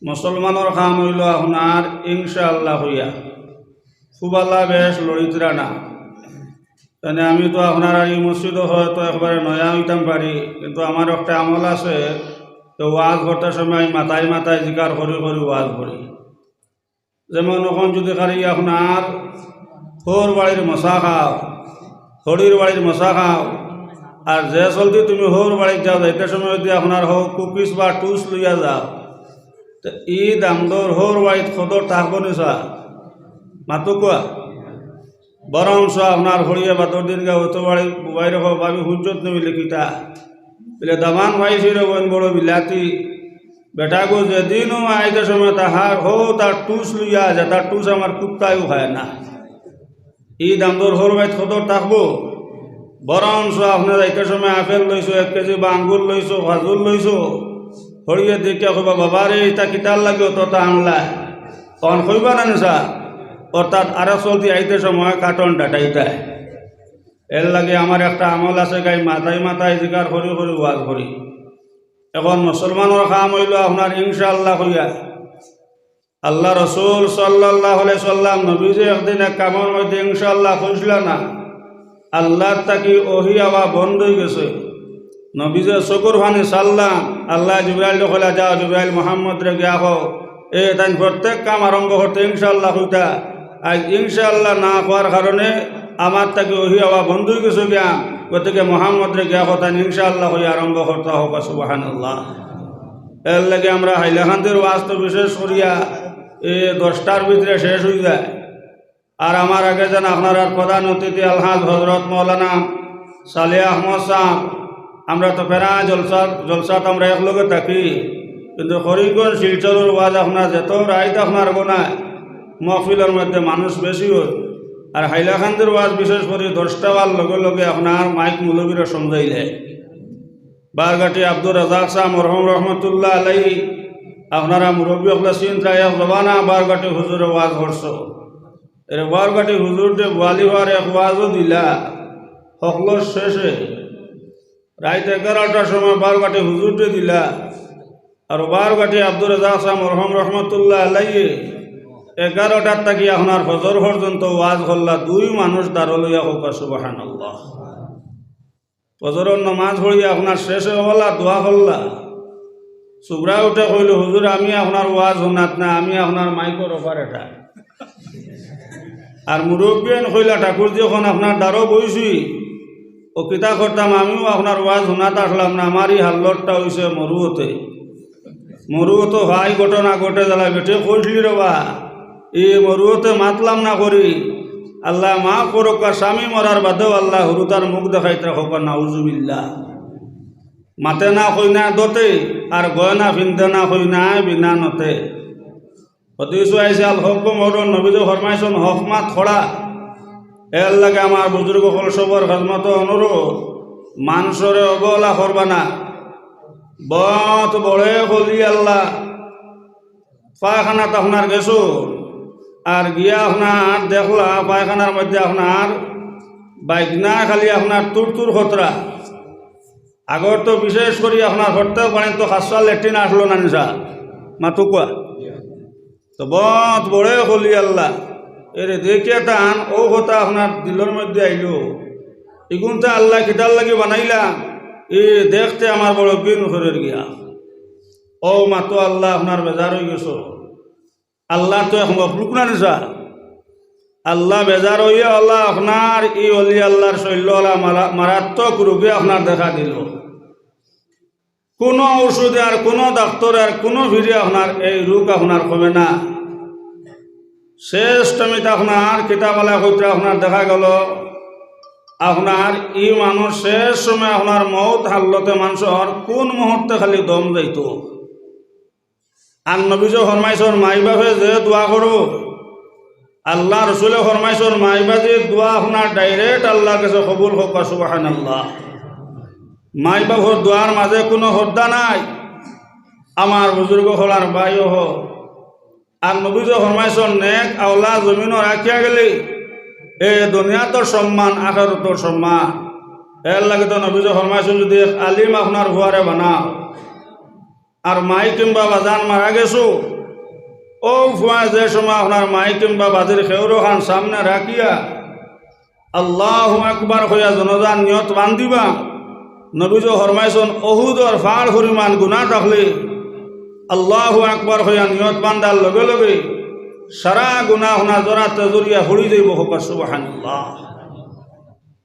মুসলমানের কাম হইল আপনার ইনশাআল্লাহ হইয়া খুব আল্লাহ বেশ লড়িতরা না। তাহলে আমি তো আপনার আর এই মসজিদও হয়তো একবারে নয়া হইতাম পারি, কিন্তু আমার একটা আমল আছে, তো ওয়াজ করতে সময় মাথায় মাথায় জিকার করি করি ওয়াজ করি। যেমন এখন যদি খালি আপনার হোর বাড়ির মশা খাও, হরির বাড়ির মশা খাও, আর যে চলতি তুমি হোর বাড়ির যাও, যাইতে সময় যদি আপনার হোক কুকিস বা টুস লইয়া যাও, তো ই দামদর হোর বাড়িত খদর থাকবো নিশা মাতো কোয়া বরংশ আপনার হরিয়া বাতর দিন গা হতো বাড়ি বাইরে ভাবি হুজত নেবি লিখিতা বলে দামান ভাইছিল বোন বড় বিলাতি বেটা গো যেদিনও আইতে সময় তাহার হো তার টুস লইয়া আছে, তার টুস আমার কুত্তায়ও খায় না। ই দামদর হোর বাড়িত খদর থাকবো। বরংশ আপনার যাইতে সময় আপেল লইছো 1 কেজি বা আঙ্গুর লইছো, ভাজুর লইছো, হরিয়ে দেখিয়া কবা বাবা রে এটা কিতার লাগে অতটা আনলা, তখন কইবা না নিশা অর্থাৎ আরো চলতি আইতে সময় কার্টন ডাটাইটায়। এর লাগে আমার একটা আমল আছে, গাই মাথায় মাথায় জিকার করি করি ওয়াজ করি। এখন মুসলমানের কাম হইল আপনার ইনশাআল্লাহ হইয়া আল্লাহ রসুল সাল্লাল্লাহু আলাইহি সাল্লাম নবীজি একদিন এক কামের মধ্যে ইনশাআল্লাহ কইছিল না, আল্লাহ তাকি ওহি আওয়া বন্ধ হয়ে গেছে। নবীজে চকুর ভানি সাল্লাম, আল্লাহ জিবরাইল কইলা যাও জিবরাইল মোহাম্মদ রে গিয়া হো এ তাই প্রত্যেক কাম আরম্ভ করতে ইনশাআল্লাহ হইতা। আজ ইনশাআল্লাহ না হওয়ার কারণে আমার তাকে ওহি আওয়া বন্ধ হয়ে গেছে গিয়া, গতিকে মোহাম্মদ রে গিয়া হো তাই ইনশাআল্লাহ হয়ে আরম্ভ করতে হোক। সুবহানাল্লাহ। এর লাগে আমরা হাইলাকান্দির ওয়াজ তো বিশেষ করিয়া 10টার ভিতরে শেষ হয়ে যায়। আর আমার আগে যেন আপনার প্রধান অতিথি আলহাজ হজরত মৌলানা সালেহ আহমদ সাহেব, আমরা তো ফেরা জলসাত আমরা একলগে থাকি, কিন্তু হরিগঞ্জ শিলচরের ওয়াজ আপনার যেত রাইত আপনার গোনায় মহফিলের মধ্যে মানুষ বেশি হয়। আর হাইলাকান্দির ওয়াজ বিশেষ করে 10টা বার লগে লগে আপনার মাইক মুলবিরা সমঝাইলে। বারগাটি আব্দুর রাজাক শাহ মরহম রহমতুল্লাহ আলাইহি আপনারা মুরব্বী হলে চিন্তা জবানা বারগাটি হুজুরে ওয়াজ করছ। এর বারগাটি হুজুরটে বোয়ালি হওয়ার এক ওয়াজও দিলা সকলের শেষে রাত 11টার সময় বারগাটি হুজুরটে দিলা। আর বারগাটি আব্দুর রাজাক শাহ মরহম রহমতুল্লাহ আলাইহি 11টার থাকি আপনার ফজর পর্যন্ত ওয়াজ করলা। 2 মানুষ দাঁড় লইয়া হোক। সুবহানাল্লাহ। ফজরের নমাজ পড়িয়া আপনার শেষে হলা দোয়া করলা, সুবরা উঠে কইল হুজুর আমি আপনার ওয়াজ শোনাত না, আমি আপনার মাইকর অপারেটর। আর মুরব্বীন কইলা ঠাকুর যখন আপনার দ্বারও বইছি ও কিতা করতাম, আমিও আপনার ওয়াজ শোনাতে আসলাম না। আমারই হাল্লরটা হয়েছে মরুতে ভাই ঘটনা ঘটে জ্বালা বেটে কইসলি রবা মরুতে মাতলাম না করি। আল্লাহ মা করুক, স্বামী মরার বাদেও আল্লাহ হুরুতার মুখ দেখাইতে হোক। নাউজুবিল্লাহ। মাতে না কই না দতে, আর গয়না ফিনতে না কই না বিনা নতে। হতিস আইসে আল হক মরণ নবীজ ফরমাইছন হক মাত খড়া। এর লাগে আমার বুজুর্গ হল সবর হজমত অনুরোধ, মানুষরে অবহেলা করবা না। বত বড়ে হলি আল্লাহ পায়খানাত আপনার গেছো, আর গিয়া আপনার দেখলা পায়খানার মধ্যে আপনার বাইকনা খালি আপনার তুর খতরা। আগর তো বিশেষ করি আপনার হরতেও পারেন তো খাসা লেট্রিন আসলো না নিশা মাতু কোয়া। তো বত বড়ে হলি আল্লাহ এর দেখিয়া টান ও কথা আপনার দিলের মধ্যে আইলো। এগুনটা আল্লাহ কিতার লাগে বানাইলাম দেখতে আমার বড় বিন ঘরের গিয়া ও মাতো আল্লাহ আপনার বেজার হয়ে গেছো। আল্লাহ তো এখন মখলুক না নিশা। আল্লাহ বেজার হইয়া আল্লাহ আপনার অলি আল্লাহর শৈল্য মারাত্মক রোগে আপনার দেখা দিল। কোনো ওষুধে আর কোনো ডাক্তারে আর কোনো ভিড়ে আপনার এই রোগ আপনার কমে না। শেষ টাইমে আপনার কিতাবালা কইতে আপনার দেখা গেল আপনার মানুষ শেষ সময় আপনার মৌত হাল্লতে মানুষের কোন মুহূর্তে খালি দম যাইত। আর নবীজ ফরমাইছর মাই বাপে যে দোয়া করো, আল্লাহ রসুলে ফরমাইছর মাই বাজে দোয়া আপনার ডাইরেক্ট আল্লাহর কাছে কবুল হোক। সুবহানাল্লাহ। মাই বাপর দোয়ার মাঝে কোনো হদ্দা নাই। আমার বুজুর্গ হলার বাইও হোক। আর নবীজ ফরমাইছর নেক আওলা জমিন রাখিয়া গেলে এ দুনিয়া তোর সম্মান, আখের তোর সম্মান। এর লাগে তো নবীজ ফরমাইছর যদি আলিম আপনার ভুয়ারে বানাও আর মাই কিংবা বাজান মারা গেছো ও ফুয়া যে সময় আপনার মাই কিংবা বাজির খেউরো খান সামনে রাখিয়া আল্লাহু আকবার হইয়া জনজান নিয়ত বান্ধিবা। নবীজো ফরমাইছেন অহুদর ফাড় পরিমাণ গুনাহ থাকলে আল্লাহু আকবার হইয়া নিয়ত বান্ধার লগে লগে সারা গুনাহ আপনার জরা তেজরিয়া হরি যাইব হোক সুবহানাল্লাহ।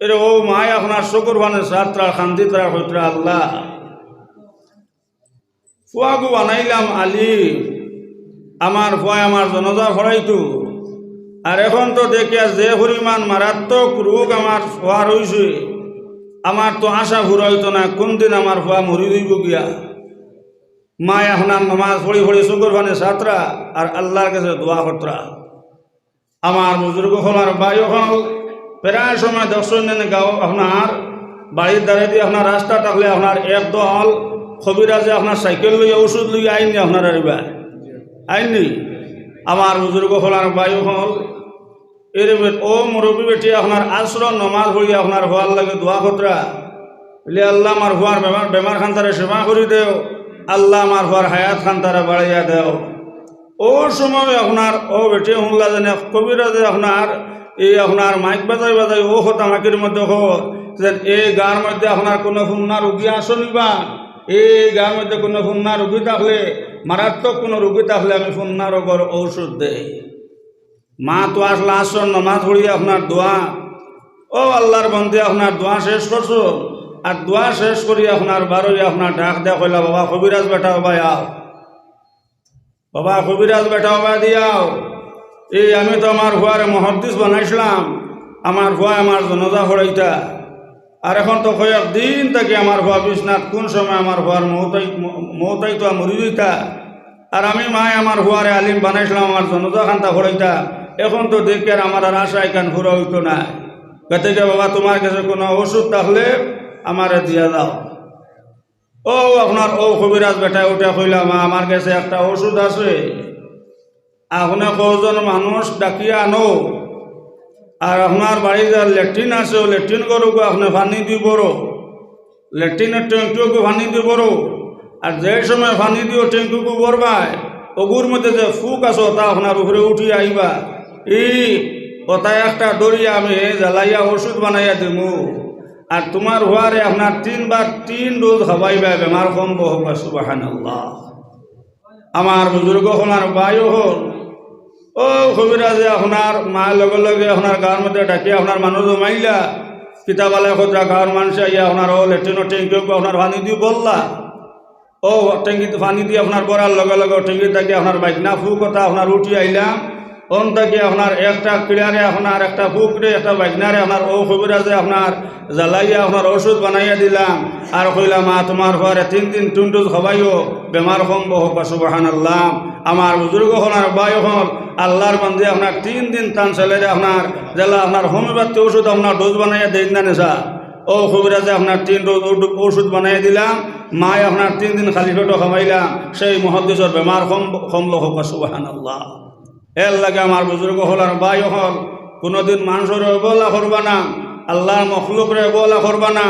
এরে ও মায় আপনার শকুর ভানে সাতরা খান্দিতরা হইতরা আল্লাহ ফুয়াগু বানাইলাম আলী আমার ফুয়া আমার জনজা ফরাইতো আর এখন তো দেখিয়া যে পরিমাণ মারাত্মক রোগ আমার ফুয়ার হইছে আমার তো আশা ঘুরাইতো না কোন দিন আমার ফুয়া মরি দিব গিয়া। মায় আপনার নমাজ পড়ি পড়ি শকুর ভানে সাতরা আর আল্লাহর কাছে দোয়া করতরা। আমার বুজুর্গ হল আর বায়ু হল প্রায় সময় দর্শন গাঁও আপনার বাড়ির দ্বারা দিয়ে আপনার রাস্তা থাকলে আপনার একদল খবিরাজে আপনার সাইকেল লইয়া ওষুধ লইয়া আইনি আপনার আইবা আইনি। আমার বুজুর্গ হল আর বায়ু হল এর ও মুরব্বী বেটি আপনার আশ্রম নমাজ পড়িয়া আপনার হওয়ার লাগে দোয়া খতরা বলে আল্লাহ আমার হওয়ার বেমার খান তারা সেবা করি দেও, আল্লাহ আমার হওয়ার হায়াত খান তারা বাড়াইয়া দেও। ও সময় আপনার ও বেটি শুনলা জানে কবিরাজে আপনার এই আপনার মাইক বাজাই বাজাই ও হতা মাকির মধ্যে হোক যে এই গাঁর মধ্যে আপনার কোনো ফুন্না রুগী আসনিবা, এই গাঁর মধ্যে কোনো ফুন্না রুগী থাকলে মারাত্মক কোনো রুগী থাকলে আমি ফুন্না রোগের ঔষধ দেই। মা তো আসলে আসন নমাজ পড়িয়ে আপনার দোয়া ও আল্লাহর বন্ধে আপনার দোয়া শেষ করছো আর দোয়া শেষ করি আপনার বারোই আপনার ডাক দেয়া কইলা বাবা কবিরাজ বেটা বাবা আও, বাবা কবিরাজ বেটা বাবা দিয়াও। এই আমি তো আমার ভুয়ারে মহাদ্দিস বানাইছিলাম, আমার ভুয়া আমার জনজা হরাইতা আর এখন তো কয়েক দিন থেকে আমার ভুয়া বিছনাথ কোন সময় আমার ভুয়ার মৌতাই তো মরি দিতা আর আমি মায় আমার ভুয়ারে আলিম বানাইছিলাম আমার জনজা খান্তা হরাইতা। এখন তো দেখে আর আমার আর আশা এখান ঘুরা হইতো না। কেতে বাবা তোমার কাছে কোনো ওষুধ থাকলে আমারে দিয়া দাও। ও আপনার ও কবিরাজ বেটা উঠে কইলাম আমার কাছে একটা ওষুধ আছে, আপনি কজন মানুষ ডাকিয়া আনো আর আপনার বাড়ি যার লেট্রিন আছে ও লেট্রিন করুক আপনি পানি দিয়ে বড়ো লেট্রিনের ট্যাঙ্কিও পানি দিয়ে বড়ো আর যে সময় পানি দিও ট্যাঙ্কিকে বরবায় ওগুর মধ্যে যে ফুক আছো তা আপনার উপরে উঠি আইবা এই ওটাই একটা দড়িয়া আমি জ্বালাইয়া ওষুধ বানাইয়া দিমু আর তোমার হওয়ারে আপনার 3 ডোজ খাবাইবা বেমার কমব হোক সুবহানাল্লাহ। আমার বুজুর্গ হল আর বায়ু হল ও কবিরাজে আপনার মা লগে লগে আপনার গাঁর মধ্যে ডাকি আপনার মানুষ জমাইলা কিতাবালায় খোঁজা গাঁর মানুষ আইয়া আপনার ও লেট্রিনের ট্যাঙ্কি আপনার পানি দিয়ে বললা ও ট্যাঙ্কিতে পানি দিয়ে আপনার বরার লগে লগে ট্যাঙ্কি থাকি আপনার বাইকনা ফুক কথা আপনার উঠি আইলাম ওন থাকি আপনার একটা ক্লিয়ারে আপনার একটা ফুকরে একটা বাইকনারে আপনার ও কবিরাজে আপনার জ্বালাইয়া আপনার ওষুধ বানাইয়া দিলাম আর কইলাম মা তোমার ঘরে 3 দিন 2 ডোজ খাবাইও বেমার কমব হোক সুবহানাল্লাহ। আমার বুজুর্গ হল আর বায়ু হল আল্লাহর বান্দে আপনার 3 দিন টান ছেলেরে আপনার জেলা আপনার হোমিওপ্যাথি ওষুধ আপনার ডোজ বানাইয়া দেন না নেশা ও কবিরাজে আপনার 3 ডোজ ওষুধ বানাইয়া দিলাম মায় আপনার 3 দিন খালি পেটো খাবাইলাম সেই মহাদ্দেশের বেমার কমল হোক সুবহানাল্লাহ। এর লাগে আমার বুজুর্গ হল আর বায়ু হল কোনোদিন মানুষের অবহেলা করবা না, আল্লাহর মখলুকরে অবহেলা করবা না।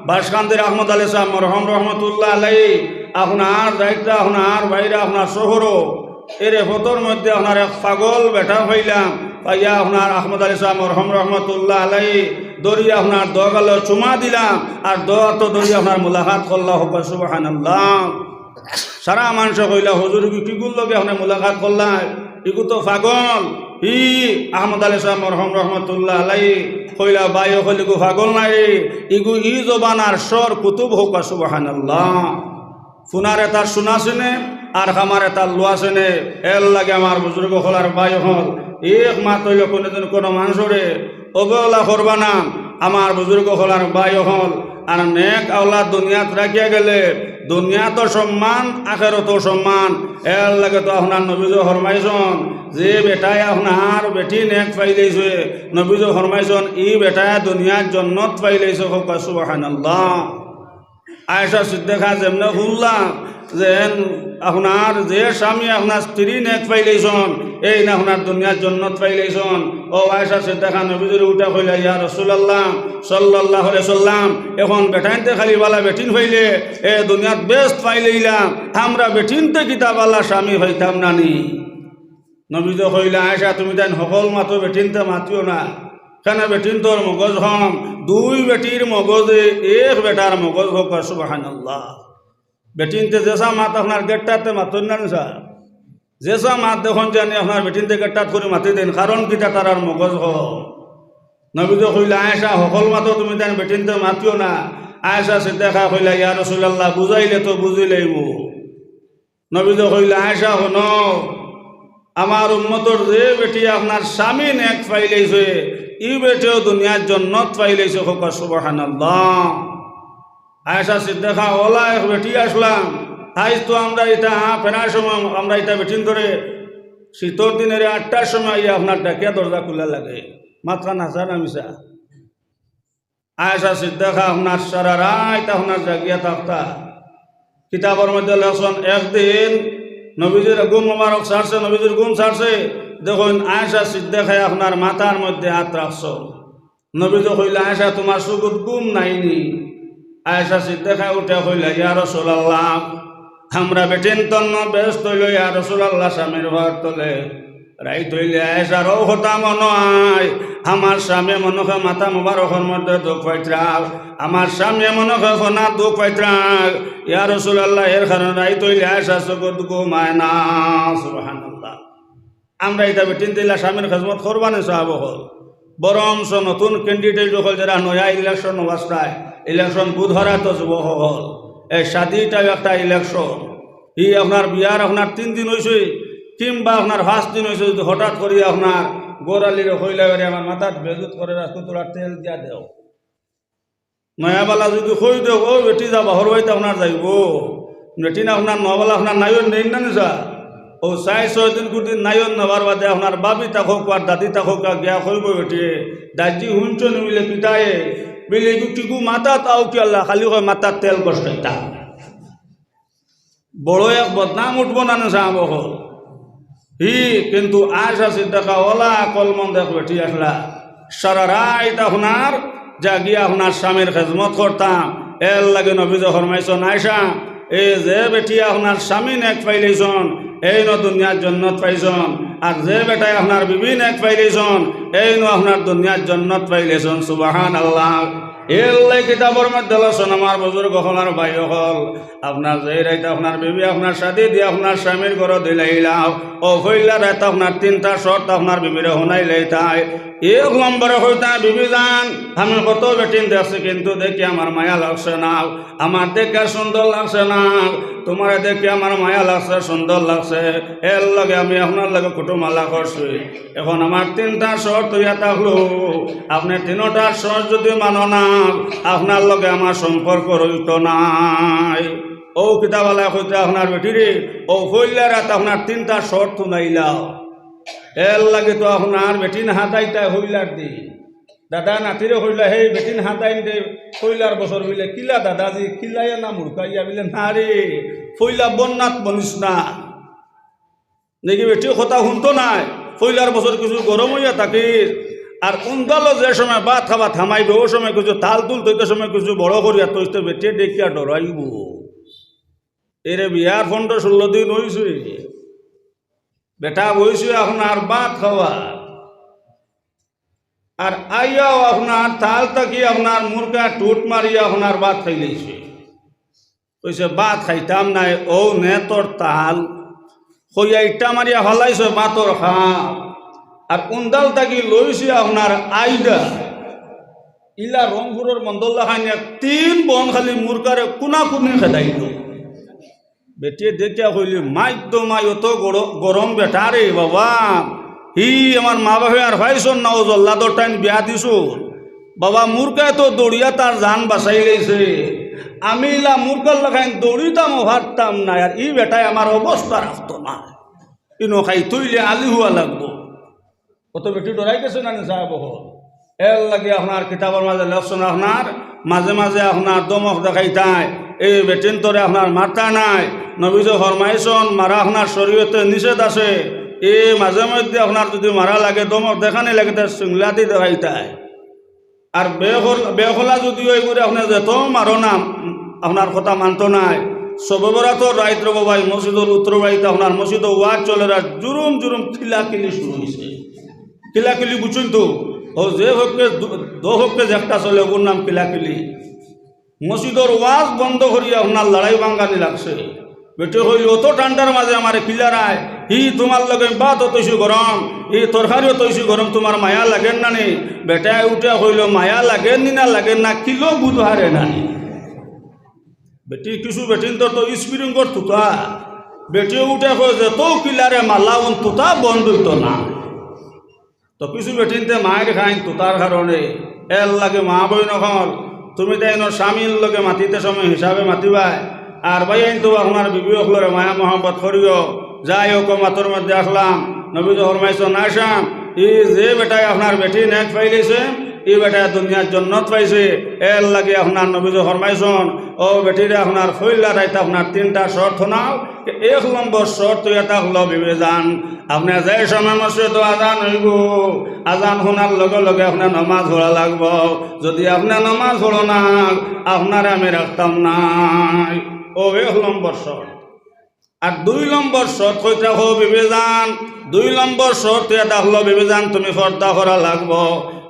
বাসকান্দির আহমদ আলী সাহেব মরহম রহমতুল্লাহ আলাই আপনার দায়িত্ব আপনার বাইরে আপনার শহরও এর ফতর মধ্যে আপনার এক পাগল বেটা পাইলাম পাইয়া আপনার আহমদ আলী সাহেব মরহম রহমতুল্লাহ আলাই দড়িয়ে আপনার দগালে চুমা দিলাম আর দোয়া তো দড়িয়ে আপনার মুলাকাত করলা হোক সুবহানাল্লাহ। সারা মানুষ কইলা হুজুর কি গুলোকে আপনার মুলাকাত করলাম ইগু তো পাগল ই আহমদ আলী সাহেব মরহম রহমতুল্লাহ আলাই কইলা বায়ু কইলিগু পাগল নাই ইগু ই জবানার স্বর কুতুব হোক সুবহানাল্লাহ। ফুনারে তার শোনাছেনে আর খামারে তার লোয়াছেনে এর লাগে আমার বুজুর্গ হল আর বায়ু হল এক মাত হইল কোনোদিন কোনো মানুষরে অবহেলা করবা না। আমার বুজুর্গ হল আর বায়ু হল আর নেক আওলাদ দুনিয়াত রাখিয়া গেলে দুনিয়া তো সম্মান আখেরত সম্মান। এর লাগে তো আপনার নবীজো ফরমাইছন যে বেটায় আপনার বেটি নেক পাইলেছে নবীজো ফরমাইছন ই বেটায় দুনিয়ার জন্নত পাইলেছে হোক সুবহানাল্লাহ। আয়েশা সিদ্দিকা যেমনে শুনলাম যে আপনার যে স্বামী আপনার স্ত্রী নেক পাইলেছন এই না আপনার দুনিয়ার জন্নত পাইলেছন। ও আয়েশা সিদ্দিকা নবীজির উঠা কইলা, ইয়া রাসূলুল্লাহ সাল্লাল্লাহু আলাইহি সাল্লাম, এখন বেটাইনতে খালি বালা বেটিন হইলে এ দুনিয়াত বেস্ট পাইলেইলাম, আমরা বেটিনতে কিতাবালা স্বামী হইতাম নানি। নবীজ কইলা, আয়েশা তুমি তাই সকল মাতো বেটিনতে মাতিও না, কেন বেটিন তোর মগজ হম, দুই বেটির মগজে এক বেটার মগজ হোক। সুবহানাল্লাহ। বেটিনতে যেসা মাত আপনার গেটটাতে মাতুন না স্যার, যেসা মাত দেখুন জানি আপনার বেটিনতে গেটটাত করে মাতি দেন, কারণ কিতা তার আর মগজ হোক। নবীজ কইলা, আয়েশা সকল মাতো তুমি তাই বেটিনতে মাতিও না। আয়েশা সিদ্দিকা কইলা, ইয়া রাসূলুল্লাহ বুঝাইলে তো বুঝিলেই মু। নবীজ কইলা, আয়েশা হন, আমার উম্মতর যে বেটি আপনার স্বামী নেক পাইলেছে ই বেটিও দুনিয়ার জন্নত পাইলেছে হোক। সুবহানাল্লাহ। আয়েশা সিদ্দিকা ওলা এক বেটি আসলাম, আজ তো আমরা এটা ফেরার সময় আমরা এটা বেটিন ধরে শীতর দিনের 8টার সময় আপনার ডাকিয়া দরজা খুলে লাগে, মাথা নাচা নামিসা। আয়েশা সিদ্দিকা আপনার সারা রাত আপনার জাগিয়া থাকতা। কিতাবের মধ্যে লেখন একদিন নবীজির গুম মোবারক ছাড়ছে, নবীজির গুম ছাড়ছে, দেখুন আয়েশা সিদ্দিকা আপনার মাথার মধ্যে হাত রাখছ। নবীজি কইলা, আয়েশা তোমার সুকুত গুম নাইনি। আয়েশা সিদ্দিকা উঠে কইলা, ইয়া রাসূলুল্লাহ, আমরা বেটিন তন্ন ব্যস্ত হইল, ইয়া রাসূলুল্লাহ স্বামীর ঘর তোলে রাইত হইলে আয়েশারও কথা মনে হয়, আমার স্বামী মনে হয় মাথা মোবারকের মধ্যে দুঃখ পাইত্রাক, আমার স্বামী মনে হয় ফোনা দুঃখ পাইত্রাক, ইয়া রাসূলুল্লাহ এর কারণে রাইত হইলে আয়েশা চকুত ঘুমায় না। সুবহানাল্লাহ। আমরা এটা বেটিন দিলা স্বামীর খেজমত করবানে সাহাব হল, বরঞ্চ নতুন ক্যান্ডিডেট হল যারা নয়া ইলেকশন অবস্থায়, ইলেকশন বুধরা তো যুবক হল, এই শাদিটাও একটা ইলেকশন। ই আপনার বিয়ার আপনার 3 দিন হয়েছে কিংবা আপনার 5 দিন হয়েছে, যদি হঠাৎ করি আপনার গোড়ালির হইলে আমার মাথার বেজুত করে রাখতো, তোরা তেল দিয়া দেও, নয়াবেলা যদি কই দেও ও বেটি যাবা হর বাড়িতে আপনার যাইব, বেটি না আপনার নবেলা আপনার নাইন নেই না নিশা, ও 4-6 দিন কুদিন নাইন নেবার বাদে আপনার বাবি থাকুক আর দাদি থাকুক গিয়া কইব, বেটি দাজি হুঞ্চ নিমিলে পিতায়ে বিলে দুটিকু মাথা তাও কি আল্লাহ খালি হয় মাথার তেল কষ্টা, বড় এক বদনাম উঠব না সাহাব হল। হি কিন্তু আয়েশা সিদ্দিকা ওলা কলমন দেখ বেটি আসলা, সারা রাত আপনার জাগিয়া আপনার স্বামীর খেজমত করতাম। এর লাগে নবীজি ফরমাইছেন, আয়েশা এই যে বেটি আপনার স্বামী নেক পাইলেছন এই ন দুনিয়ার জন্নত পাইছন, আর যে বেটাই আপনার বিবি নেক পাইলেছন এই ন আপনার দুনিয়ার জন্নত পাইলেছন। সুবহানাল্লাহ। এল্লাই কিতাবের মধ্যে লসন আমার বুজুর্গ হল আর ভাই হল, আপনার যে রাইতে আপনার বিবি আপনার সাথে দিয়ে আপনার স্বামীর ঘর দিলাইলাম, ও হইলা রাইতে আপনার 3টা শর্ত আপনার বিবিরে শুনাইলেই তাই। 1 নম্বরে হইতা, বিবি যান আমি কত বেটিন দেখছি কিন্তু দেখি আমার মায়া লাগছে না, আমার দেখে সুন্দর লাগছে না, তোমার দেখে আমার মায়া লাগছে সুন্দর লাগছে, এর লগে আমি আপনার লগে কুটুমালা করছি। এখন আমার 3টা শর্ত ইয়া থাকলো, আপনি 3টার শর্ত যদি মানো না আপনার লগে আমার সম্পর্ক রইত নাই। ও কিতাবালা হইতে আপনার বেটিরে ও হইলা রাত আপনার 3টা শর্ত নাইলাও, এর লাগে তো আপনার বেটিন হাতাইটা হইলার দি দাদা নাতিরে হইলা, সেই বেটিন হাতাইন দে হইলার বছর হইলে কিলা দাদাজি কিলাইয়া না মুরকাইয়া বিলে না রে ফইলা বন্যাত বনিস না নাকি বেটি কথা শুনতো নাই, ফইলার বছর কিছু গরম হইয়া থাকিস, আর উন্দালো যে সময় ভাত খাবা থামাইবে ও সময় কিছু তাল তুল তৈতে সময় কিছু বড় করিয়া তৈতে বেটিয়ে দেখিয়া ডরাইব। এরে বিয়ার ফোনটা 16 দিন হয়েছে, বেটা বইছে আপনার ভাত খাওয়া, আর আইয়াও আপনার তাল তাকি আপনার মুরগা টুট মারিয়া আপনার ভাত খাইলেছে, কইছে ভাত খাইতাম নাই, ও নে তোর তাল কইয়া ইটা মারিয়া ফেলাইছে ভাতর খা, আর উন্দাল তাকি লইছে আপনার আইডা ইলা রংপুরের মন্দল্লা খাইয়া 3 বন খালি মুরগারে কোনা কোনি খেদাইল। বেটিয়ে দেখিয়া কইলি মাই তো মাই অত গরম বেটা রে বাবা, হি আমার মা বাপে আর ভাইছন না ও জল্লাদর টাইম বিয়া দিছুন বাবা, মুরগা তো দৌড়িয়া তার জান বাঁচাই গেছে, আমি ইলা মুরগার লাগাই দৌড়িতাম ভাবতাম না, আর ই বেটায় আমার অবস্থা রাখতো না, ইনো খাই তুইলে আলি হুয়া লাগবো। কত বেটি ডরাই গেছে না সাহেব হল। এর লাগে আপনার কিতাবের মাঝে লেখছেন আপনার মাঝে মাঝে আপনার দমক দেখাইতায় এই বেটিন তোরে আপনার মারতা নাই নবীজ ফরমাইছন মারা আপনার শরীয়তে নিষেধ আছে এই মাঝে মধ্যে আপনার যদি মারা লাগে দমক দেখানি লাগে তার সিংলাতি দেখাইতায় আর বেহলা যদি ওই করে আপনার যেত মারো না আপনার কথা মানত নাই সবেবরা তো রাইত রব ভাই মসজিদের উত্তর বাড়িতে আপনার মসজিদে ওয়াজ চলে রা জুরুম জুরুম খিলাখিলি শুরু হয়েছে খিলাখিলি বুঝুন তো ও যে হককে দো হককে একটা চলে ওর নাম খিলাখিলি মসজিদর ওয়াজ বন্ধ করিয়া আপনার লড়াই বাঙ্গানি লাগছে বেটে হইল অত ঠান্ডার মাঝে আমার খিলারায় হি তোমার লগে বাত তৈছি গরম ই তরকারিও তৈছি গরম তোমার মায়া লাগেন না নি বেটায় উঠে হইল মায়া লাগেন নি না লাগেন না কিলো বুধ হারে নানি বেটি কিছু বেটিন তো স্প্রিং কর তুতা বেটি উঠে কই যে তো কিলারে মালাউন তুতা বন্ধ হইতো না তো কিছু বেটিনতে মায়ের খাইন তুতার কারণে এর লাগে মা বই নকল তুমি তাই স্বামীর লগে মাতিতে সময় হিসাবে মাতিবাই আর ভাই তো আপনার বিবি হলরে মায়া মোহাম্মত করিও যাই হোক মাতর মধ্যে আসলাম নবীজ ফরমাইছেন আসাম ই যে বেটায় আপনার বেটি নেক পাইলেছে এই বেটায় দুনিয়ার জন্নত পাইছে এর লাগে আপনার নবীজ ফরমাইছেন ও বেটিরে আপনার ফইলা রাইতে আপনার তিনটা শর্ত নাও এক নম্বর শর্ত এটা হলো বিবেজান আপনি যে সময় মসজিদ আজান হইব আজান শোনার লগে লগে আপনার নমাজ পড়া লাগব যদি আপনার নমাজ পড়ো না আপনার আমি রাখতাম নাই ও এক নম্বর শর্ত আর দুই নম্বর শর্ত কইটা হো বিবেজান দুই নম্বর শর্ত এটা হলো বিবেজান তুমি পর্দা করা লাগব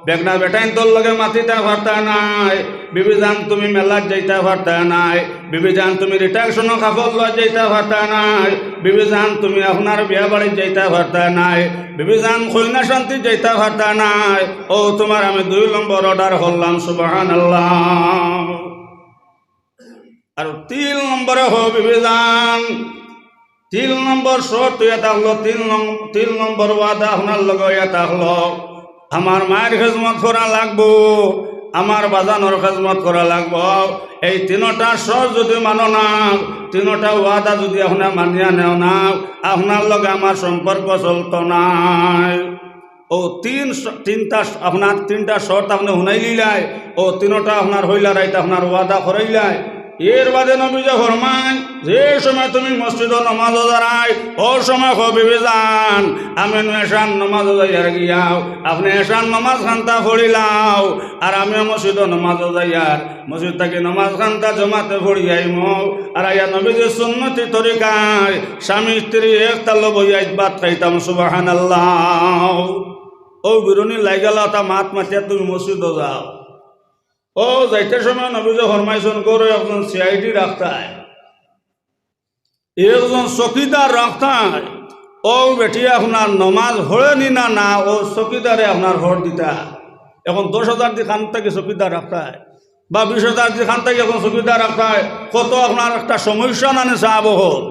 বেগনা বেটাইন তোর লগে মাতিতে পারতা নাই বিবেজান তুমি মেলাত যাইতে পারতা নাই বিবেজান তুমি রিটাকশন কাপড় লয় যাইতে পারতা নাই বিবেজান তুমি আপনার বিয়া বাড়ি যাইতে পারতা নাই বিবেজান কইনা শান্তি যাইতে পারতা নাই ও তোমার আমি দুই নম্বর অর্ডার করলাম সুবহানাল্লাহ আর তিন নম্বরে হো বিবেজান তিন নম্বর শর্ত এটা হলো তিন নম্বর ওয়াদা আপনার লগে এটা হলো আমার মায়ের খেজমত করা লাগবো আমার বাজানোর খেজমত করা লাগবো এই তিনটা শর্ত যদি মানো না তিনটা ওয়াদা যদি আপনার মানিয়া নেও না আপনার লগে আমার সম্পর্ক চলতো নাই ও তিনটা আপনার তিনটা শর্ত আপনি শুনাই লিলাই ও তিনটা আপনার হইলা রাইতে আপনার ওয়াদা করাইলাই এর বাদে নবীজে ফরমান যে সময় তুমি মসজিদে নামাজ দাঁড়াই ও সময় হবিবে যান আমি এশান নামাজ যাইয়ার গিয়াও আপনি এশান নামাজ খান্তা পড়িলাও আর আমি মসজিদে নামাজ যাইয়ার মসজিদ থেকে নামাজ খান্তা জমাতে পড়ি আইম আর আয়া নবীজের সুন্নতি তরিকায় স্বামী স্ত্রী একতাল বইয়া বাদ খাইতাম সুবহানাল্লাহ ও বিরুনি লাইগালা তা মাত মাতিয়া তুমি মসজিদে যাও ও যাইতে সময় নবীজে ফরমাইছেন করে একজন সিআইডি রাখতায় একজন চকিদার রাখতায় ও বেটি আপনার নমাজ হড়েনি না না ও চকিদারে আপনার হর দিতা এখন 10,000 দিয়ে খান থেকে চকিদার রাখতায় বা 20,000 দিয়ে খান থেকে এখন চকিদার রাখতায় কত আপনার একটা সমস্যা নানে চাব হল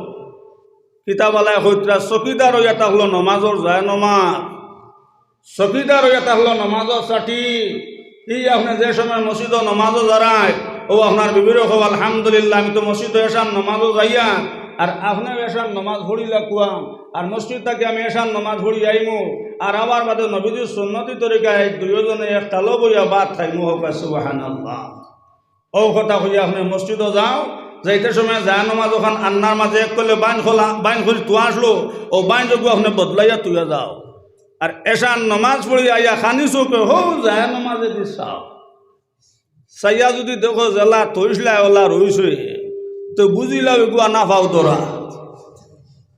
কিতাবালায় হইতরা চকিদার এটা হলো নমাজর যায় নমাজ চকিদার এটা হলো নমাজর চাটি এই আপনার যে সময় মসজিদে নামাজও দাঁড়ায় ও আপনার বিবির হোক আলহামদুলিল্লাহ আমি তো মসজিদে এসান নামাজও যাইয়া আর আপনার এসান নামাজ ভরিলা কুয়াম আর মসজিদ থেকে আমি এসান নামাজ ভরি আইমু আর আমার বাদে নবীজির সুন্নতি তরিকায় দুইজনে এক তালো বইয়া বাদ খাইমু হোক সুবহানাল্লাহ ও কথা হইয়া আপনি মসজিদে যাও যাইতে সময় যা নামাজ ওখান আন্নার মাঝে এক করলে বাইন খুলি তুয়া আসলো ও বাইন যোগ্য আপনি বদলাইয়া তুইয়া যাও আর এশান নমাজ পড়ি আইয়া খানি চোখে হো যায় নমাজে দি চাও চাইয়া যদি দেখো জেলা তৈসলা ওলা রইছে তো বুঝিলাও এগু আনা পাও তোরা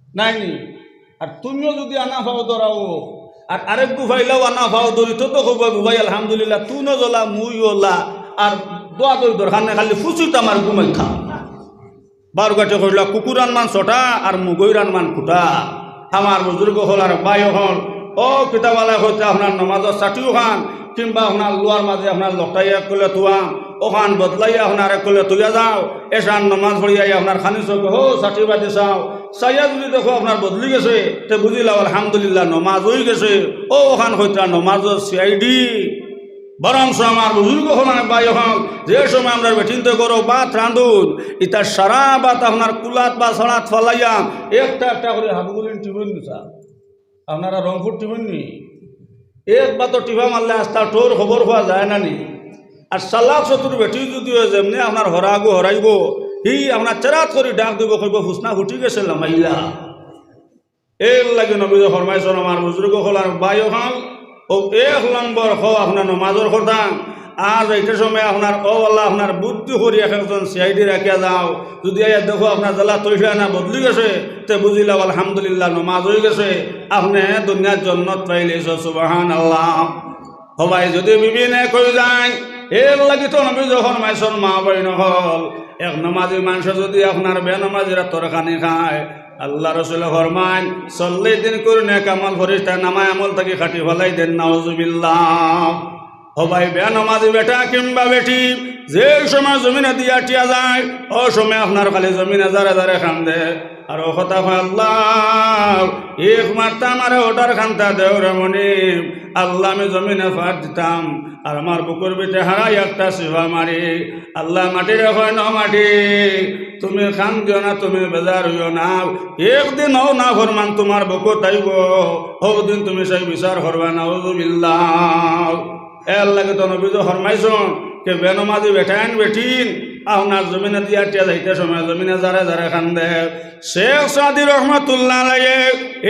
নাই নি আর তুমিও যদি আনা পাও তোরাও আর আরেকটু ফাইলাও আনা পাও ধরি তো তো কব ভাই আলহামদুলিল্লাহ তুই ন জ্বলা মুই ওলা আর দোয়া দই দরকার নেই খালি ফুচুত আমার ঘুমাই খা বারো গাছে কইলা কুকুর আনমান ছটা আর মুগৈর আনমান কুটা আমার বুজুর্গ হল আর বাই হল ও কিতাবালায় হইতে আপনার নমাজের চাটিও খান কিংবা আপনার লোয়ার মাঝে আপনার লটাইয়া করলে তুয়া ওখান বদলাইয়া আপনার এক করলে তুইয়া যাও এসান নমাজ পড়িয়াই আপনার খানি চোখে হো চাটি বাজি চাও চাইয়া যদি দেখো আপনার বদলি গেছে তে বুঝিলাও আলহামদুলিল্লাহ নমাজ হয়ে গেছে ও ওখান হইতে নমাজের সিআইডি বরংস আমার বুজুর্গ হল বাই হল যে সময় আমরা বেঠিনতে করো বাত রাঁধুন ইতার সারা বাত আপনার কুলাত বা ছড়াত ফলাইয়া একটা একটা করে হাতগুলি টিবেন নিছা আপনারা রংপুর টিবেন নি একবার তো টিভা মারলে আস্তা টোর খবর হওয়া যায় না নি আর সালাক চতুর বেটি যদি যেমনি আপনার হরাগো হরাইব আপনার চেরাত করে ডাক দিব কইব ফুসনা ফুটি গেছে লামাইলা এর লাগে নবী ফরমাইছেন আমার বুজুর্গ হলার বায়ু হল ও 1 নম্বর হ আপনার নমাজর কথা আজ এইটা সময় আপনার আল্লাহ আপনার বুদ্ধি করি একজন সিআইডি রাখিয়া যাও যদি দেখো আপনার জ্বালা তৈরি না বদলি গেছে তে বুঝিলাম আলহামদুলিল্লাহ নমাজ হয়ে গেছে আপনি দুনিয়ার জন্নত পাইলেছ সুবহানাল্লাহ। সবাই যদি বিবিনে কই যায় এর লাগি তো নবী যখন মাইসন মা বইন হল এক নমাজি মানুষ যদি আপনার বেনমাজিরা তরকানি খায় আল্লাহ রসুল ফরমান 40 দিন করে নেক আমল ফরিস্তা নামায় আমল থেকে খাটি ফেলাই দেন নাউজুবিল্লাহ। সবাই বেনমাজি বেটা কিংবা বেটি যে সময় জমিনে দিয়া টিয়া যায় ও সময় আপনার খালি জমিনে যারে যারে খান্দে আর ও কথা হয় আল্লাহ এক মারতা আমারে ওটার খান্তা দেও রে মনিব আল্লাহ আমি জমিনে ফাট দিতাম আর আমার বুকুর বিটে হারাই একটা শিবা মারি আল্লাহ মাটি রেখো ন মাটি তুমি খান দিও না তুমি বেজার হইও না একদিন হও না ফরমান তোমার বুকু তাইব দিন তুমি সেই বিচার করবা নাউজুবিল্লাহ। এর লাগে তো নবী ফরমাইছন কে বেনমাজি বেটাইন বেটিন আপনার জমিনে দিয়া টিয়া যাইতে সময় জমিনে যারে যারে খান্দে শেখ সাদি রহমতুল্লাহ আলাইহি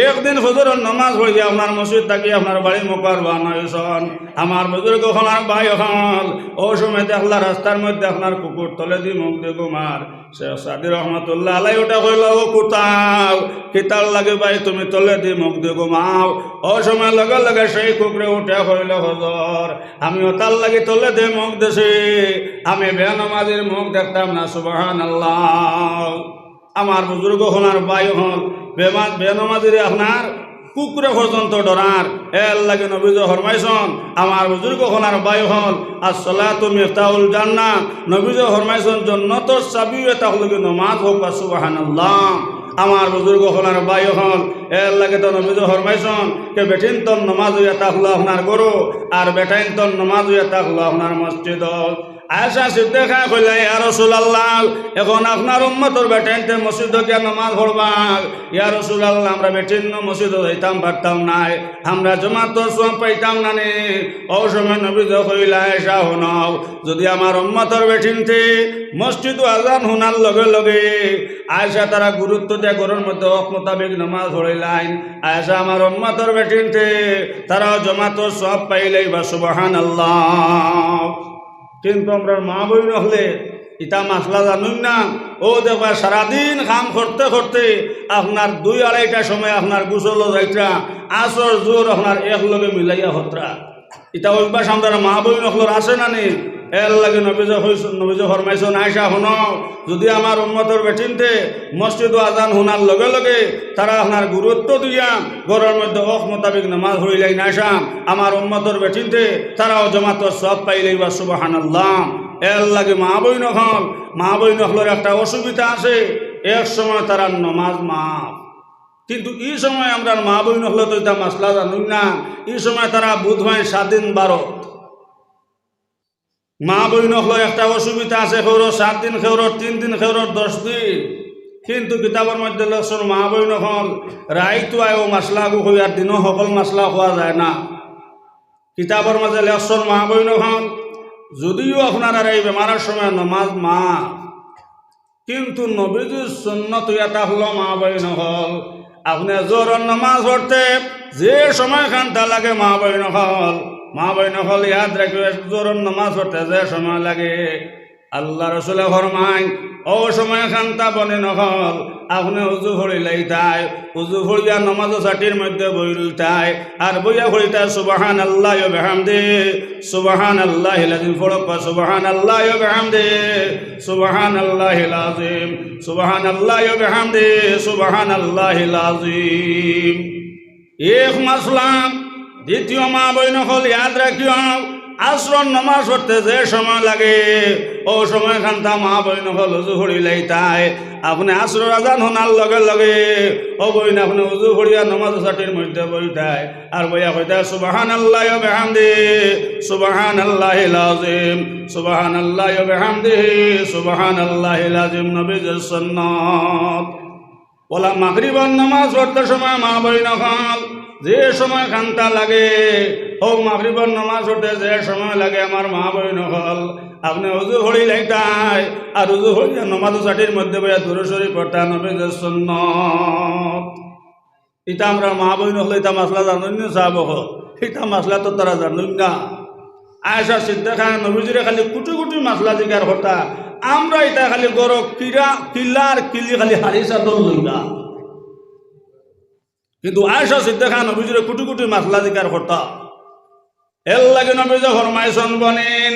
একদিন ফজরের নামাজ পড়িয়া আপনার মসজিদ থাকি আপনার বাড়ি মোকার বানাইছন আমার বুজুর্গ হলার ভাই হল ও সময় দেখলা রাস্তার মধ্যে আপনার কুকুর তলে দি মুখ দিয়ে ঘুমার শেখ সাদি রহমতুল্লাহ আলাইহি ওটা কইল ও কুতাও কিতার লাগে ভাই তুমি তলে দি মুখ দিয়ে ঘুমাও ও সময় লগে লগে সেই কুকুরে উঠে কইল হজর আমি ওটার লাগে তলে দিয়ে মুখ দেছি আমি বেনমাজির মুখ দেখতাম না সুবহানাল্লাহ। আমার বুজুর্গ হলার ভাই হল বেনমাজিরে আপনার কুকুরে পর্যন্ত ডরার এর লাগে নবী ফরমাইছন আমার বুজুর্গ হলার ভাই হল আসসালাতু মিফতাহুল জান্নাহ নবী ফরমাইছন জান্নাতের চাবি এটা হল নামাজ হোক সুবহানাল্লাহ। আমার বুজুর্গ হলার ভাই হল এর লাগে তো নবী ফরমাইছন কে বেটিন তোর নামাজ এটা হলো আপনার গরু আর বেটাইন তোর নামাজ এটা হলো আপনার মসজিদ। আয়েশা সিদ্দিকা কইলা ইয়া রাসূলুল্লাহ এখন আপনার উম্মতর বেটাইনতে মসজিদে গিয়া নামাজ পড়বা ইয়া রাসূলুল্লাহ আমরা বেটিন মসজিদে যাইতাম পারতাম না আমরা জামাতের সওয়াব পাইতাম না নে ও সময় নবী কইলা আয়েশা হনাও যদি আমার উম্মতর বেটিনতে মসজিদ আজান হোনার লগে লগে আয়েশা তারা গুরুত্ব দিয়ে ঘরের মধ্যে হক মোতাবেক নামাজ পড়াইলেন আয়েশা আমার উম্মতর বেটিনতে তারা জামাতের সওয়াব পাইলেই বা সুবহানাল্লাহ। কিন্তু আমরা মা বইন হলে ইটা মাসলা জানুন না ও দেখবা সারাদিন কাম করতে করতে আপনার 2-2:30টার সময় আপনার গোসল যাইতা আসর জোর আপনার এক লগে মিলাইয়া হতরা ইটা অভ্যাস আমাদের মা বইন হলর আছে না নি এর লাগে নবী ফরমাইছন আয়েশা হন যদি আমার উম্মতর বেটিনতে মসজিদ আজান হোনার লগে লগে তারা আপনার গুরুত্ব দিয়া ঘরের মধ্যে হক মোতাবেক নামাজ হইলাই আয়েশা আমার উম্মতর বেটিনতে তারাও জামাতের সওয়াব পাইলেই বা সুবহানাল্লাহ। এর লাগে মা বইন হলর একটা অসুবিধা আছে এক সময় তারা নমাজ মাফ কিন্তু এই সময় আমরা মা বইন হলে তো এটা মাসলা জানুন না এই সময় তারা বুধ হয় 7 দিন 12 মা বইন হলো একটা অসুবিধা আছে খেউর 7 দিন খেউর 3 দিন খেউর 10 দিন কিন্তু কিতাবের মধ্যে লেখছেন মা বইন হল রাইতো আয় মাসলা হইয়ার দিনও সকল মাসলা হওয়া যায় না কিতাবের মধ্যে লেখছেন মা বইন হল যদিও আপনারা এই বেমারের সময় নমাজ মা কিন্তু নবীজির সুন্নত এটা হলো মা বইন হল আপনি জোহরের নামাজ পড়তে যে সময় খানটা লাগে মা বইন হল ইয়াদ রাখবে জোহরের নামাজ পড়তে যে সময় লাগে আল্লাহ রসুলে ফরমায় ও সময় খানটা বনে নহল আপনি উজু ভরিলাই তাই উজু ভরিয়া নমাজ চাটির মধ্যে বই রইতাই আর বইয়া ভরিতাই সুবহানাল্লাহ ওয়া বিহামদি সুবহানাল্লাহিল আযীম ফড়ক সুবহানাল্লাহ ওয়া বিহামদি সুবহানাল্লাহিল আযীম সুবহানাল্লাহ ওয়া বিহামদি সুবহানাল্লাহিল আযীম। এক মাসলা দ্বিতীয় মা বইন হল ইয়াদ রাখিও আসর নামাজ পড়তে যে সময় লাগে ও সময় খানটা মা বইন হল উজু ভরিলাই তাই আপনি আসর আজান হোনার লগে লগে ও বইন আপনি উজু ভরিয়া নামাজ চাটির মধ্যে বইতাই আর বইয়া কইতাই সুবহানাল্লাহ ওয়া বিহামদি সুবহানাল্লাহিল আযীম সুবহানাল্লাহ ওয়া বিহামদিহি সুবহানাল্লাহিল আযীম নবীজির সুন্নাত। ওলা মাগরিবের নামাজ পড়তে সময় মা বইন হল যে সময় খান্তা লাগে হোক মাগরিবের নামাজ হতে যে সময় লাগে আমার মা বইন হল আপনি উজু হরি লাইতাই আর উজু হরিয়া নমাজ চাটির মধ্যে বইয়া দুরূদ শরীফ পড়তা নবীর সুন্নাত। ইটা আমরা মা বইন হল ইটা মাসলা জানুন না সাহাব ইটা মাসলা তো তারা জানুন না। আয়েশা সিদ্দিকা নবীজিরে খালি কুটি কুটি মাসলা জিকার হতা আমরা এটা খালি গরো কিলার কিলি খালি হারিসা দল লইলা। কিন্তু আয়েশা সিদ্দিকা নবীজিরে কুটি কুটি মাসলা জিকার হতা এর লাগে নবীজি ফরমাইছেন বনেন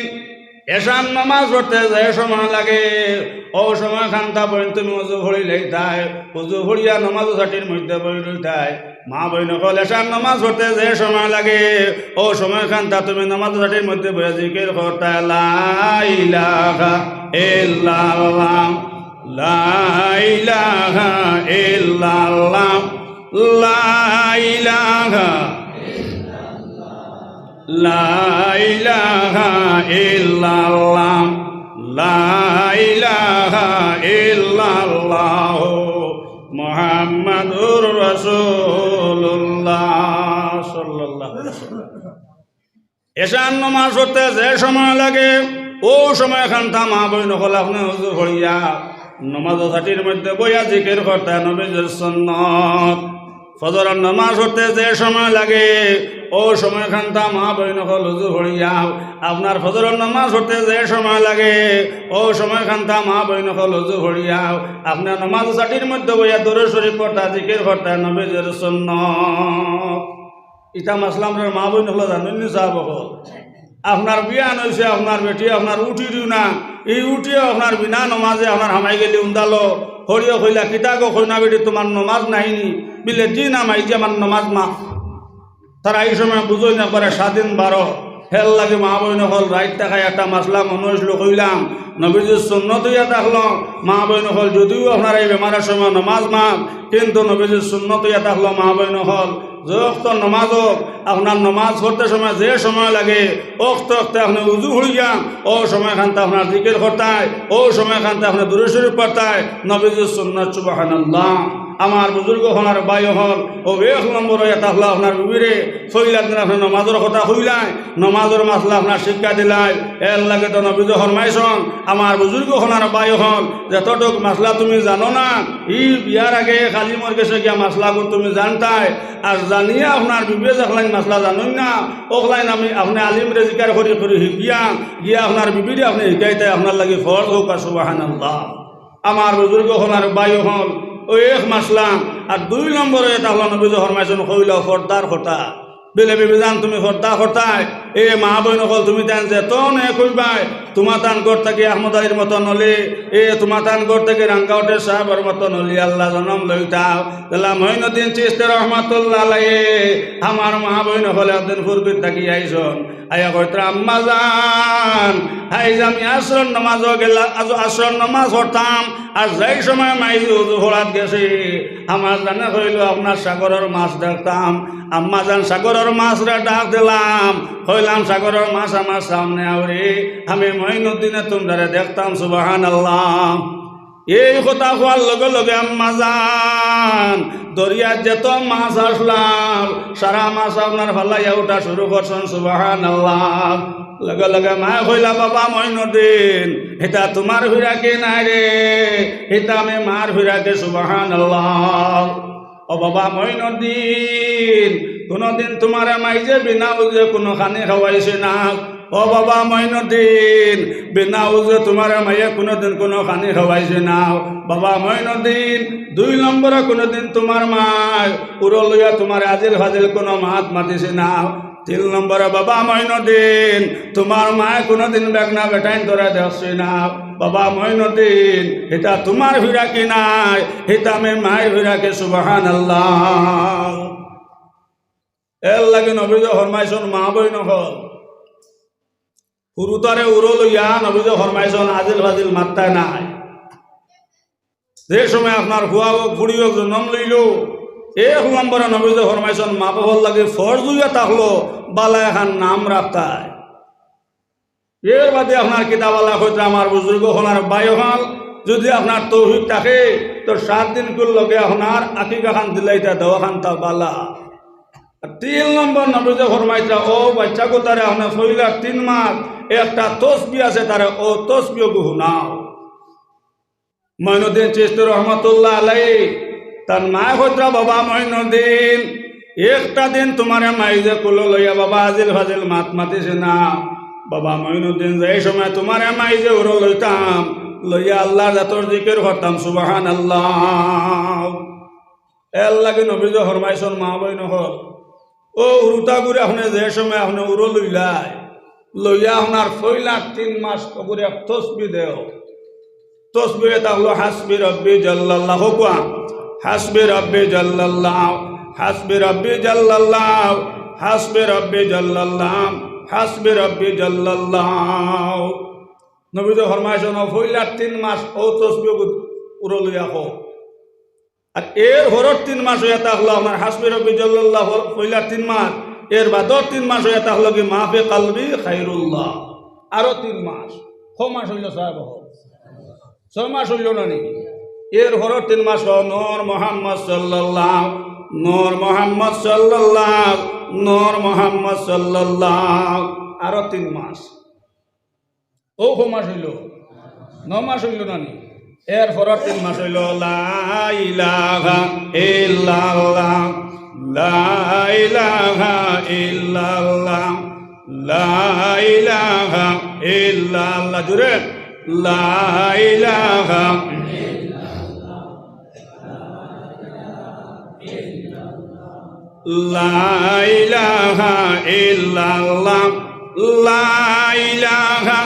এশান নামাজ পড়তে যে সময় লাগে ও সময় খান্তা বইন তুমি উজু ভরি লইতাই উজু ভরিয়া নামাজ ছাটির মধ্যে বই লইতাই মা বইন কল এশান নামাজ পড়তে যে সময় লাগে ও সময় খান্তা তুমি নামাজ ছাটির মধ্যে বইয়া জিকির করতা লা ইলাহা ইল্লাল্লাহ লা ইলাহা ইল্লাল্লাহ লা ইলাহা লা ইলাহা ইল্লাল্লাহ লা ইলাহা ইল্লাল্লাহ মুহাম্মাদুর রাসূলুল্লাহ সাল্লাল্লাহু আলাইহি ওয়াসাল্লাম। এশান নামাজ পড়তে যে সময় লাগে ও সময় খান্তা মা বইন হল আপনি উজু করিয়া নামাজ ছাটির মধ্যে বইয়া জিকির করতে নবীর সুন্নাত। ফজরের নামাজ পড়তে যে সময় লাগে ও সময় খান্তা মা বইন হল উজু হরিয়া আপনার ফজরের নামাজ পড়তে যে সময় লাগে ও সময় খান্তা মা বইন হল উজু হরিয়া আপনার নামাজ চাটির মধ্যে বইয়া দুরূদ শরীফ পড়তা জিকির করতা নবীর সুন্নাত। ইটা মাসলাম মা বইন হল জানেন নি সাহাব হল আপনার বিয়ান হয়েছে আপনার বেটি আপনার উঠি দিও না এই উঠিও আপনার বিনা নমাজে আপনার হামাই গেলি উন্দালো হরিও কইলা কিতাগো কইনা বেটি তোমার নমাজ নাহিনি বিলে জি নামাই যে আমার নমাজ মা তারা এই সময় বুঝোই না করে স্বাধীন 12 হেল লাগে মা বইন হল রাইট টাকায় একটা মাসলা মনে হয়েছিল কইলাম নবীজির সুন্নত হইয়া থাকলো মা বইন হল যদিও আপনার এই বেমারের সময় নমাজ মাপ কিন্তু নবীজির সুন্নত হইয়া থাকলো মা বইন হল যে অক্ত নমাজ হোক আপনার নমাজ পড়তে সময় যে সময় লাগে অক্ত অক্তে আপনি উজু হইয়া ও সময় খানতে আপনার জিকির করতায় ও সময় খানতে আপনার দুরূদ শরীফ পড়তায় নবীজির সুন্নাত সুবহানাল্লাহ। আমার বুজুর্গ হনার বাই হল ও 1 নম্বর হইয়া থাকলো আপনার বিবিরে ফইলার দিন আপনার নমাজের কথা হইলাই নমাজের মাসলা আপনার শিক্ষা দিলাই এর লাগে তো নবীজি ফরমাইছেন আমার বুজুর্গ হনার বাই হল যতটুক মাসলা তুমি জানো না ই বিয়ার আগে খালি মোর কাছে গিয়া মাসলাগুলো তুমি জানতাই আর জানিয়া আপনার বিবিয়ে যখলাইন মাসলা জানুন না ওখলাইন আমি আপনি আলিমরে জিকার করি করি শিকিয়া গিয়া আপনার বিবিরে আপনি শিকাইতে আপনার লাগে ফরজ হোক সুবহানাল্লাহ। আমার বুজুর্গ হনার বাই হল ও 1 মাসলা আর 2 নম্বরে এটা হলো নবীজি ফরমাইছেন কইলা ফর্দার কথা বেলে বিবিজান তুমি ফর্দা করতাই এ মা বইন হল তুমি তান যেত নে কইবাই তোমার তান করতে কি আহমদ আলীর মতো নলি এ তোমার তান করতে কি রাঙ্গাউটের সাহেবের মতো নলি আল্লাহ জনম লইতাও তাহলে মঈনুদ্দিন চিশতি রহমাতুল্লাহ আলাইহি আমার মা বইন হলে একদিন ফুরবির থাকি আইসন আয়া কইত্রা আম্মা জান হাই আমি আসর নামাজ গেলা আসর নামাজ পড়তাম আর যাই সময় মাইজি উজু হলাত গেছি আমার জানা হইল আপনার সাগরের মাছ দেখতাম আম্মা জান সাগরের মাছরা ডাক দিলাম হইলাম সাগরের মাছ আমার সামনে আউরে আমি মঈনুদ্দিনে তোমরা দেখতাম সুবহানাল্লাহ। এই কথা হওয়ার লগে লগে আম্মা জান দরিয়ার যেত মাছ আসলাম সারা মাছ আপনার ফালাইয়া উঠা শুরু করছেন সুবহানাল্লাহ। লগে লগে মা কইলা বাবা মঈনুদ্দিন এটা তোমার ফিরাকে নাই রে এটা আমি মার ফিরাকে সুবহানাল্লাহ। ও বাবা মঈনুদ্দিন কোনদিন তোমার মাইজে বিনা উজে কোনো খানি খাওয়াইছে না ও বাবা মঈনুদ্দিন বিনা উজে তোমার মাইয়ে কোনোদিন কোনো খানি খাওয়াইছে না বাবা মঈনুদ্দিন 2 নম্বরে কোনোদিন তোমার মা উড়ো লইয়া তোমার আজিল ফাজিল কোনো মাত মাতিছে না 3 নম্বরে বাবা মঈনুদ্দিন তোমার মা কোনোদিন বেগনা বেটাইন ধরে দেখছে না বাবা মঈনুদ্দিন এটা তোমার ফিরা কি নাই এটা আমি মায়ের ফিরাকে সুবহানাল্লাহ। এর লাগে নবীজি ফরমাইছেন মা বইন হল হুরুতারে উড়ো লইয়া নবীজি ফরমাইছেন আজিল ফাজিল মাত্তায় নাই। যে সময় আপনার ভুয়া হোক বুড়ি হোক জন্ম লইল 1 নম্বরে নবীজি ফরমাইছেন মা বাবার লাগে ফরজ হইয়া থাকলো বালা এখন নাম রাখতায়। এর বাদে আপনার কিতাবালা হইতে আমার বুজুর্গ হনার বাই হল যদি আপনার তৌহিদ থাকে তো 7 দিন কুল লগে আপনার আকিকা খান দিলাইতা দেওয়া খান তা বালা তিন নম্বর নবীজ ফরমাইতা ও বাচ্চা গো তারে আপনি ফইলা 3 মাস একটা তসবি আছে তারে ও তসবিও গুহু নাও। মঈনুদ্দিন চিশতি রহমতুল্লাহ আলাইহি তার মায় হইত্রা বাবা মঈনুদ্দিন একটা দিন তোমারে মাইজে কুলো লইয়া বাবা আজিল ফাজিল মাত মাতিছে না। বাবা মঈনুদ্দিন যে সময় তোমারে মাইজে উড়ো লইতাম লইয়া আল্লাহর জাতর জিকির করতাম সুবহানাল্লাহ। এর লাগে নবীজ ফরমাইছেন মা বইন হল ও উরুতা করে আপনি যে সময় আপনি উড়ো লইলাই লইয়া আপনার ফইলা 3 মাস করে তসবি দেও। তসবি এটা হলো হাসবি রব্বি জাল্লাল্লাহু কোয়া হাসবি রব্বি জাল্লাল্লাহু হাসবি রব্বি জাল্লাল্লাহু হাসবি রব্বি জাল্লাল্লাহু হাসবি রব্বি জাল্লাল্লাহু। নবী তো ফরমাইছেন ফইলা 3 মাস ও তসবি উড়ো লইয়া হো। আর এর হরর 3 মাস হয়ে তা হলো আমার হাসবি রব্বি জাল্লাল্লাহু ফইলা 3 মাস এর বাদর 3 মাস হয়ে তা হলো কি মাফি কলবি খায়রুল্লাহ আরো 3 মাস। ক মাস হইল সাহেব 6 মাস হইল না নি। এর হরর 3 মাস নূর মুহাম্মদ সাল্লাল্লাহু নূর মুহাম্মদ সাল্লাল্লাহু নূর মুহাম্মদ সাল্লাল্লাহু আরো 3 মাস। ও ক মাস হইল 9 মাস হইল না নি। এর পরের 3 মাস হইল লা ইলাহা ইল্লাল্লাহ লা ইলাহা ইল্লাল্লাহ লা ইলাহা ইল্লাল্লাহ জুরে লা ইলাহা লা ইলাহা ইল্লাল্লাহ লা ইলাহা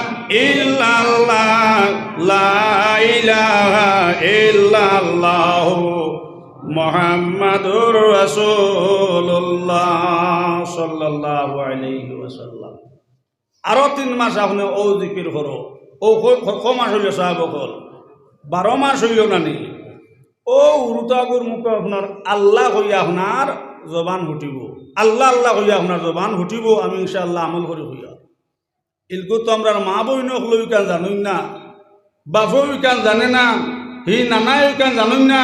ইল্লাল্লাহ লা ইলাহা ইল্লাল্লাহ মুহাম্মাদুর রাসূলুল্লাহ সাল্লাল্লাহু আলাইহি ওয়াসাল্লাম। আরো 3 মাস আপনি ও জিকির করো। ও ক মাস হইল সাহেব হল 12 মাস হইল না নি। ও উরুতাগুর মুখে আপনার আল্লাহ হইয়া আপনার জবান হুটিব আল্লাহ আল্লাহ হইয়া আপনার জবান হুটিব। আমি ইনশাআল্লাহ আমল করি হইয়া ইলকু তো আমরা মা বইন হলো কেন জানুন না বাপও কেন জানে না হি নানাই কেন জানুন না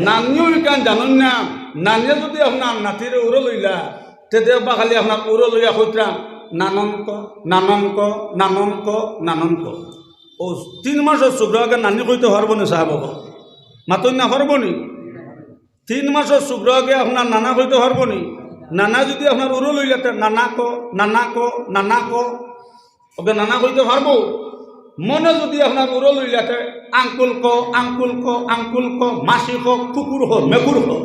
নানিও কেন জানুন না। নানিয়ে যদি আপনার নাতিরে উড়ো লইলা তেতিয়া বা খালি আপনার উড়ো লইয়া কইতাম নানঙ্ক নানঙ্ক নানঙ্ক নানঙ্ক। ও 3 মাসের শুক্রকে নানি কইতে পারব না সাহেব মাতই না পারব নি। 3 মাসের শুক্রকে আপনার নানা কইতে পারব নি। নানা যদি আপনার উড়ো লইলাতে নানা ক নানা ক নানা ক ওকে নানা কইতে পারবো। মনে যদি আপনার উড়ো লইলাতে আঙ্কুল ক আঙ্কুল ক আঙ্কুল ক মাসি ক কুকুর হোক মেকুর হোক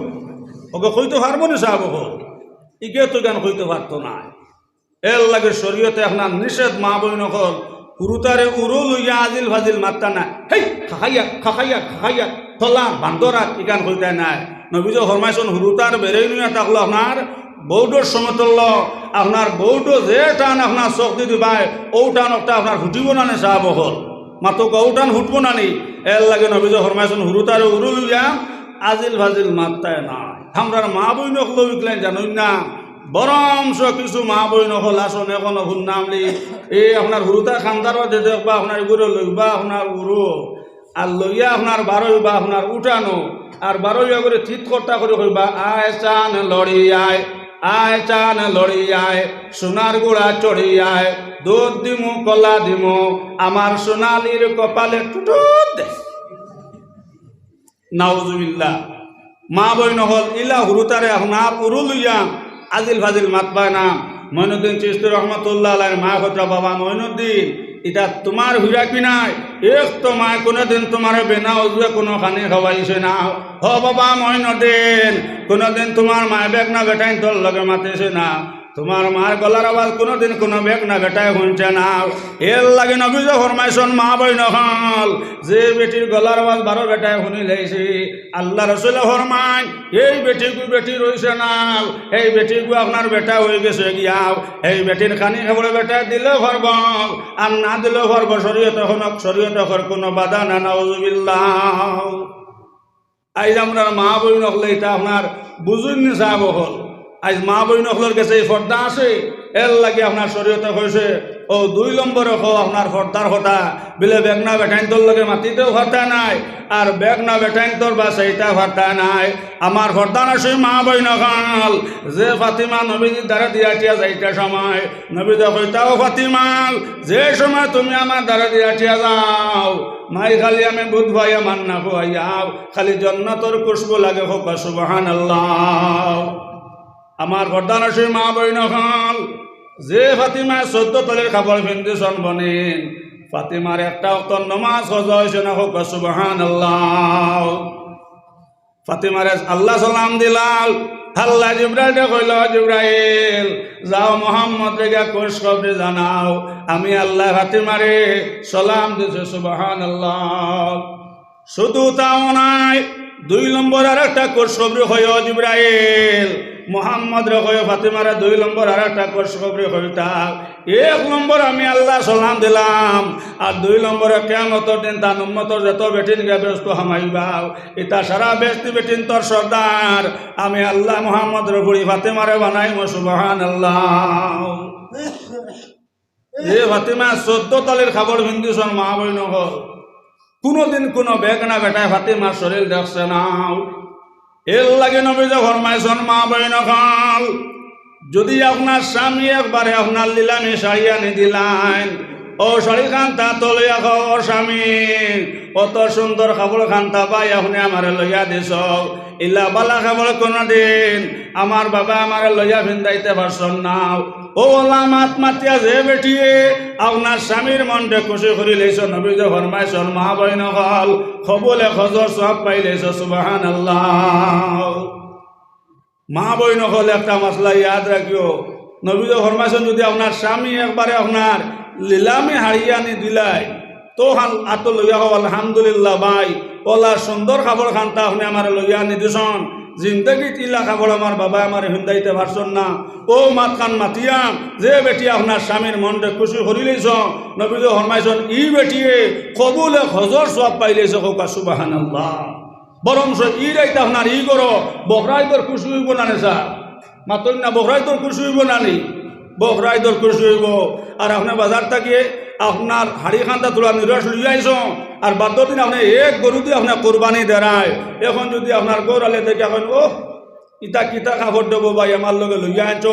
ওকে কইতে পারবো না সাহেব হোক ইকে তো জ্ঞান কইতে পারতো না। এর লাগে শরীয়তে আপনার নিষেধ মা বইন হল হুরুতারে উড়ো লইয়া আজিল ফাজিল মাত্তা না হেই খাখাইয়া খাখাইয়া খাখাইয়া তলা বান্দরা ইকান কইতে নাই। নবীজ ফরমাইছেন হুরুতার বেড়ে নিয়ে থাকলো আপনার বৌডোর সমতুল্য আপনার বৌডো যে টান আপনার চোখ দি দিবাই ও টান একটা আপনার হুটিব না নে সাহাব হল মাতো ও টান হুটবো না নি। এর লাগে নবীজ ফরমাইছেন হুরুতারে উড়ো লইয়া আজিল ফাজিল মাত্তায় নাই। আমরার মা বইন হলো উইকলেন জানুন না বরংস কিছু মা বইন হল আসন এখন হুন নামলি এই আপনার হুরুতা খান্দারও যে দেখবা আপনার উড়ো লইবা আপনার উড়ো আর লইয়া আপনার বারোই বা আপনার উঠানো আর বারোই করে চিৎ কর্তা করে কইবা আয় চান লড়িয়ায় আয় চান লড়িয়ায় সোনার গুড়া চড়িয়ায় দুধ দিমু কলা দিমু আমার সোনালির কপালে টুটুট দে নাউজুবিল্লাহ। মা বইন হল ইলা হুরুতারে আপনার উড়ো লইয়া আজিল ফাজিল মাতবায় না। মঈনুদ্দিন চিশতি রহমতুল্লাহ আলাইহির মা কথা বাবা মঈনুদ্দিন এটা তোমার হুইরা কি নাই এক তো মায় কোনোদিন তোমার বেনা উজুয়ে কোনো খানি খাওয়াইছে না। হ বাবা মঈনুদ্দিন কোনোদিন তোমার মায় বেগ না বেটাই তোর লগে মাতিছে না। তোমার মার গলার আওয়াজ কোনোদিন কোনো বেগ না বেটায় শুনছে না। এর লাগে নবীজ ফরমাইছেন মা বইন হল যে বেটির গলার আওয়াজ 12 বেটায় শুনি লাইছি আল্লাহ রসুল ফরমায় এই বেটিকু বেটি রইছে না এই বেটিকু আপনার বেটা হয়ে গেছে গিয়াও এই বেটির খানি খাবলে বেটায় দিলে ভরব আর না দিলে ভরব শরীয়ত কোনো বাধা না নাউজুবিল্লাহ। আইজ আমরা মা বইন হলে এটা আপনার বুঝুন নি সাহেব হল আজ মা বইনকলের কাছে এই পর্দা আছে এর লাগে আপনার শরীয়তে হয়েছে ও 2 নম্বরে হো আপনার পর্দার কথা বিলে বেগনা বেঠাইন তোর লগে মাটিতেও ভাতা নাই আর বেগনা বেঠাইন তোর বা সেইটা ভাতা নাই আমার পর্দার আছে মা বইনকল যে ফাতিমা নবীজির দ্বারা দিয়াটিয়া যাইতে সময় নবী কইতাও ফাতিমা যে সময় তুমি আমার দ্বারা দিয়াটিয়া যাও মাই খালি আমি বুধ ভাইয়া মান্না খুয়াইয়াও খালি জন্নতর খুশবু লাগে হোক সুবহানাল্লাহ আমার পর্দার আছে মা বইনকল যে ফাতিমা 14 তলের কাপড় পিন্ধিছন বনেন ফাতিমার একটা অক্ত নমাজ হজা হয়েছে না হোক সুবহানাল্লাহ ফাতিমারে আল্লাহ সালাম দিলাল আল্লাহ জিব্রাইলকে কইল জিব্রাইল যাও মোহাম্মদ রেগা কোশ খবরে জানাও আমি আল্লাহ ফাতিমারে সালাম দিছে সুবহানাল্লাহ শুধু তাও নাই 2 নম্বর আর একটা কোশ খবরে হয় জিব্রাইল মোহাম্মদ রে কয় ফাতিমারে 2 নম্বর আর একটা কোশ খবরে হইতা 1 নম্বর আমি আল্লাহ সালাম দিলাম আর 2 নম্বরে কিয়ামতের দিন তার উম্মতর যত বেটিন গে ব্যস্ত হামাইবাও এটা সারা ব্যস্তি বেটিন তোর সর্দার আমি আল্লাহ মোহাম্মদ রে বুড়ি ফাতিমারে বানাইম সুবহানাল্লাহ এ ফাতিমা 14 তলের খবর হিন্দুসন মা বইন হল কোনদিন কোন বেগনা বেটায় ফাতিমার শরীর দেখছে না এর লাগে নবী যে ফরমাইছেন মা বইনকল যদি আপনার স্বামী একবারে আপনার লীলামি শাড়ি আনি দিলেন ও শাড়ি খান্তা তো লইয়া খাও ও স্বামী অত সুন্দর খাবার খান্তা পাই আপনি আমার লইয়া দিস ইলা বালা খাবার কোনো দিন আমার বাবা আমার লইয়া ভিন্দাইতে পারছেন না ও মাত মাতিয়া যে বেটিয়ে আপনার স্বামীর মনটা খুশি করে লইছ নবী যে ফরমাইছেন মা বইনকল খবলে খজর সব পাই লইছ সুবহানাল্লাহ মা বইনকল একটা মশলা ইয়াদ রাখিও নবী যে ফরমাইছেন যদি আপনার স্বামী একবারে আপনার লীলামি হারিয়ে আনি দিলাই তো আত লইয়া হো আলহামদুলিল্লাহ ভাই ওলা সুন্দর খাবার খান্তা আপনি আমার লইয়া আনি দিছন জিন্দগি তিলা খাবার আমার বাবা আমার হিন্দাইতে পারছেন না ও মাত খান মাতিয়াম যে বেটি আপনার স্বামীর মনটা খুশি করি লইছ নবী যে ফরমাইছেন ই বেটিয়ে কবুলে হজর সব পাই লইছ হোক সুবহানাল্লাহ বরং ই রাইতে আপনার ই করো বকরাই তোর খুশি হইব না নেশা মাতন না বকরাই তোর খুশি হইব না নি বকরাই তোর খুশি হইব আর আপনার বাজার থেকে আপনার হাড়ি খান্তা তোলা নিরস লইয়া আইস আর বাদ দিন আপনি এক গরু দিয়ে আপনার কোরবানি দেয় এখন যদি আপনার গরু আলে দেখে এখন ও ইতা কিতা কাপড় দেবো ভাই আমার লগে লইয়া আনছ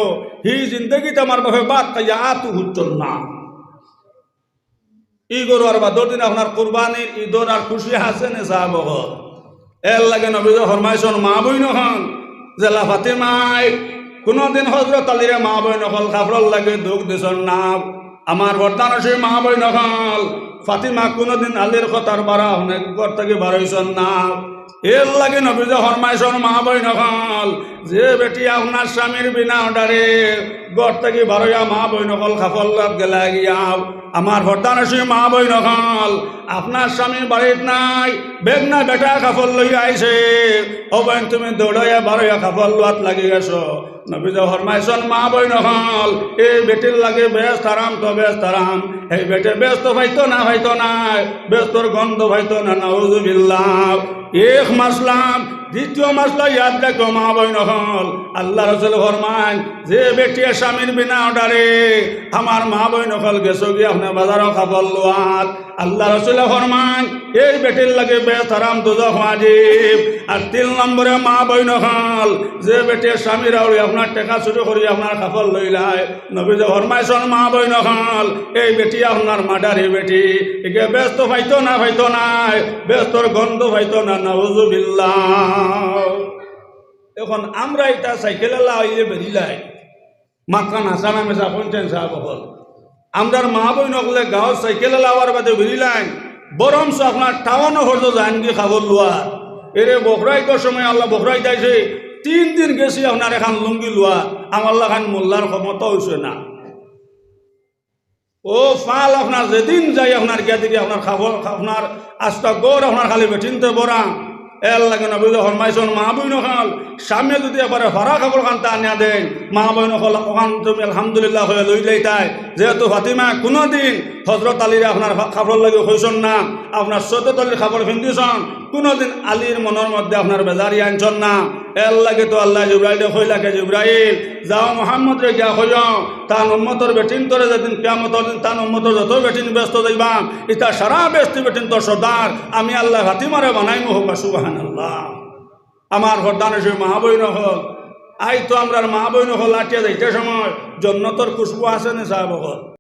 হি জিন্দগিতে আমার বাপে বাদ খাইয়া তু হুচ্ছন না ই গরু আর বাদ দিন আপনার কোরবানির ঈদর আর খুশি আছে নে সাহাব এর লাগে নবী ফরমাইছেন মা বইনখন জেলা ফাতিমাই কোনদিন হযরত আলীরে মা বইনকল কাপড় লাগে দুঃখ দিছন না আমার বর্তান আছে মা বইনকল ফাতিমা কোনদিন আলীর কথার বারা অনেক ঘর থেকে বারইছন না এর লাগে নবী ফরমাইছেন মা বইনকল যে বেটি আপনার স্বামীর বিনা অর্ডারে ঘর থেকে বারইয়া মা বইনকল কাপড় লাভ গেলা গিয়াও আমার বর্তান আছে মা বইনকল আপনার স্বামী বাড়িত নাই বেগনা বেটা কাপড় লইয়া আইছে ও বইন তুমি দৌড়াইয়া বারইয়া কাপড় লোয়াত লাগি গেছো নবী ফরমাইছেন মা বইনকল এই বেটির লাগে ব্যস্ত আরাম তো ব্যস্ত আরাম এই বেটে ব্যস্ত ভাইতো না নাই ব্যস্তর গন্ধ ভাইতো না নাউজুবিল্লাহ এক মাসলাম দ্বিতীয় মাসলা ইয়াদ রাখো মা বইনকল আল্লাহ রাসূল ফরমান যে বেটির স্বামীর বিনা অর্ডারে আমার মা বইনকল গেছো গিয়ে আপনার বাজারও কাপড় লোয়াত আল্লাহ রাসূল ফরমান এই বেটির লাগে ব্যস্ত আরাম দুজখ ওয়াজিব আর 3 নম্বরে মা বইনকল যে বেটির স্বামীর আউরি আপনার টাকা চুরি করি আপনার কাপড় লইলাই নবী ফরমাইছেন মা বইনকল এই বেটি আপনার মাডারি বেটি একে ব্যস্ত ভাইতো নাই ব্যস্তর গন্ধ ভাইতো না নাউজুবিল্লাহ এখন আমরা এটা সাইকেলে লাইলে বেরিলাই মাত্রা নাচানা মেশা পঞ্চায়েত সাহেব হল আমরার মা বইনকলে গাঁও সাইকেলে লাওয়ার বাদে বেরিলাই বরঞ্চ আপনার টাউনও হরত যান গিয়ে খাবার লোয়া এরে বকরাইতের সময় আল্লাহ বকরাই যাইছে 3 দিন গেছি আপনার এখন লুঙ্গি লোয়া আমার খান মোল্লার ক্ষমতা হয়েছে না ও ফাল আপনার যেদিন যাই আপনার গিয়া দিকে আপনার খাবার আপনার আস্তা গড় আপনার খালি বেঠিনতে বরা এর লাগে নবী ফরমাইছেন মা বইনকল স্বামী যদি এবারে হরা খাবার খান্তা আনিয়া দেন মা বইনকল ওখান তুমি আলহামদুলিল্লাহ হয়ে লই লইতাই যেহেতু ফাতিমা কোনোদিন হযরত আলীরে আপনার খাবার লাগে হইছেন না আপনার 14 তলির খাবার ফিন্দিছন কোনোদিন আলীর মনের মধ্যে আপনার বেজারি আনছন না। এর লাগে তো আল্লাহ জিব্রাইল কই লাগে, জিব্রাইল যাও মোহাম্মদ রে গিয়া কইও তার উম্মতর বেটিন তোরে যেদিন কিয়ামতের দিন তার উম্মতর যত বেটিন ব্যস্ত যাইবাম ইতা সারা ব্যস্ত বেটিন তোর সর্দার আমি আল্লাহ ফাতিমারে বানাইমু হোক সুবহানাল্লাহ। আমার হরদানে সে মা বইন হল আই তো আমরার মা বইন হল লাটিয়া যাইতে সময় জন্নতর খুশবু আছে না সাহেব হল